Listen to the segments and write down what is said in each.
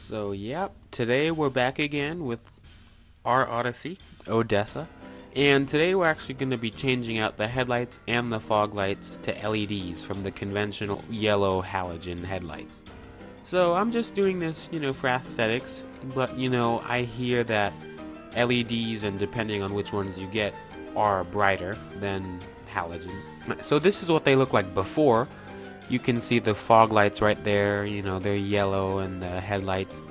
So yep, today we're back again with our Odyssey, Odyssey, and today we're actually going to be changing out the headlights and the fog lights to LEDs from the conventional yellow halogen headlights. So I'm just doing this, for aesthetics, but I hear that LEDs, and depending on which ones you get, are brighter than halogens. So this is what they look like before. You can see the fog lights right there, they're yellow, and the headlights.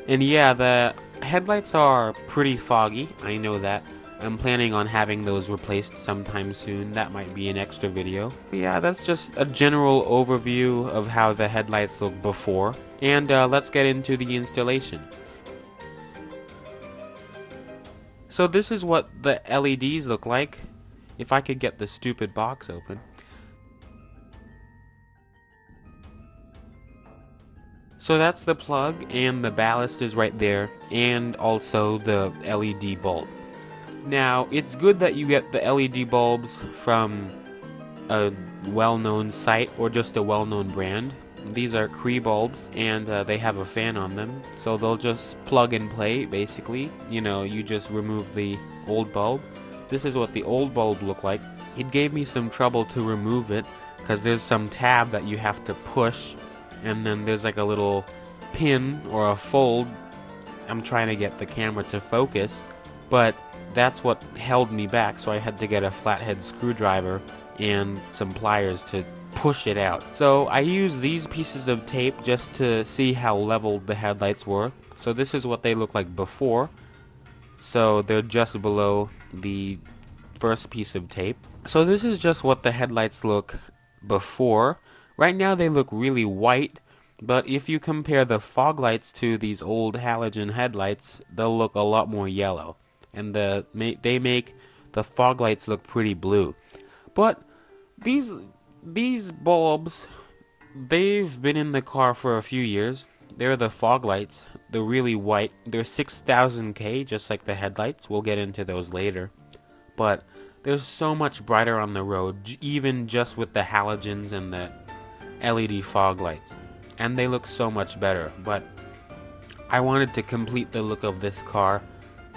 And yeah, the headlights are pretty foggy, I know that. I'm planning on having those replaced sometime soon. That might be an extra video. Yeah, that's just a general overview of how the headlights look before. And let's get into the installation. So this is what the LEDs look like. If I could get the stupid box open. So that's the plug, and the ballast is right there, and also the LED bulb. Now, it's good that you get the LED bulbs from a well-known site or just a well-known brand. These are Cree bulbs, and they have a fan on them, so they'll just plug and play, basically. You just remove the old bulb. This is what the old bulb looked like. It gave me some trouble to remove it, because there's some tab that you have to push, and then there's like a little pin or a fold. I'm trying to get the camera to focus, but that's what held me back, so I had to get a flathead screwdriver and some pliers to push it out. So I used these pieces of tape just to see how leveled the headlights were. So this is what they look like before. So they're just below the first piece of tape. So this is just what the headlights look before. Right now they look really white, but if you compare the fog lights to these old halogen headlights, they'll look a lot more yellow. And they make the fog lights look pretty blue. But these bulbs, they've been in the car for a few years. They're the fog lights. They're really white. They're 6000K, just like the headlights. We'll get into those later. But they're so much brighter on the road, even just with the halogens and the LED fog lights. And they look so much better. But I wanted to complete the look of this car,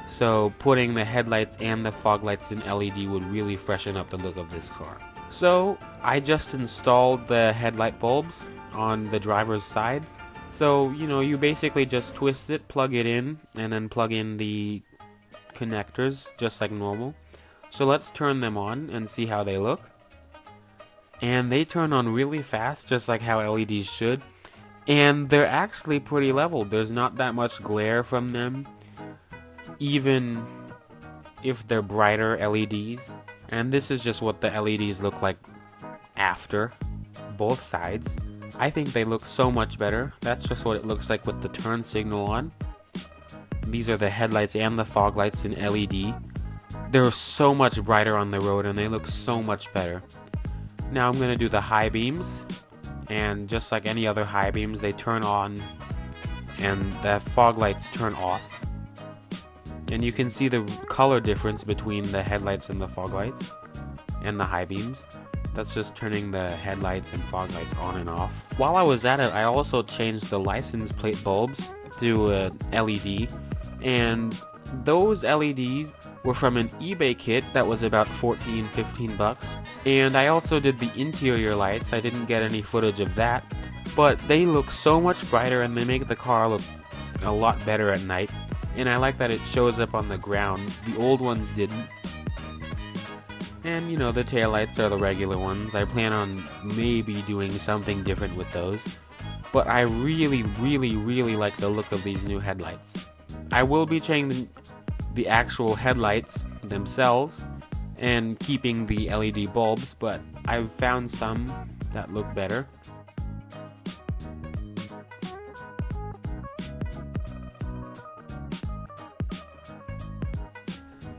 so putting the headlights and the fog lights in LED would really freshen up the look of this car. So I just installed the headlight bulbs on the driver's side. So, you basically just twist it, plug it in, and then plug in the connectors, just like normal. So let's turn them on and see how they look. And they turn on really fast, just like how LEDs should. And they're actually pretty leveled. There's not that much glare from them, even if they're brighter LEDs. And this is just what the LEDs look like after, both sides. I think they look so much better. That's just what it looks like with the turn signal on. These are the headlights and the fog lights in LED. They're so much brighter on the road, and they look so much better. Now I'm going to do the high beams, and just like any other high beams, they turn on and the fog lights turn off. And you can see the color difference between the headlights and the fog lights and the high beams. That's just turning the headlights and fog lights on and off. While I was at it, I also changed the license plate bulbs to a LED, and those LEDs were from an eBay kit that was about 15 bucks. And I also did the interior lights. I didn't get any footage of that, but they look so much brighter, and they make the car look a lot better at night. And I like that it shows up on the ground. The old ones didn't. And the taillights are the regular ones. I plan on maybe doing something different with those. But I really, really, really like the look of these new headlights. I will be changing the actual headlights themselves and keeping the LED bulbs, but I've found some that look better.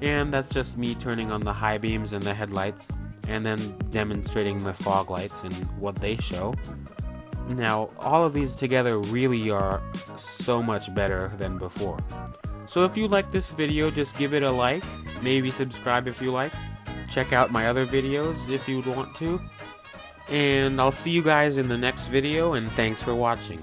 And that's just me turning on the high beams and the headlights, and then demonstrating the fog lights and what they show. Now, all of these together really are so much better than before. So if you like this video, just give it a like, maybe subscribe if you like. Check out my other videos if you'd want to. And I'll see you guys in the next video, and thanks for watching.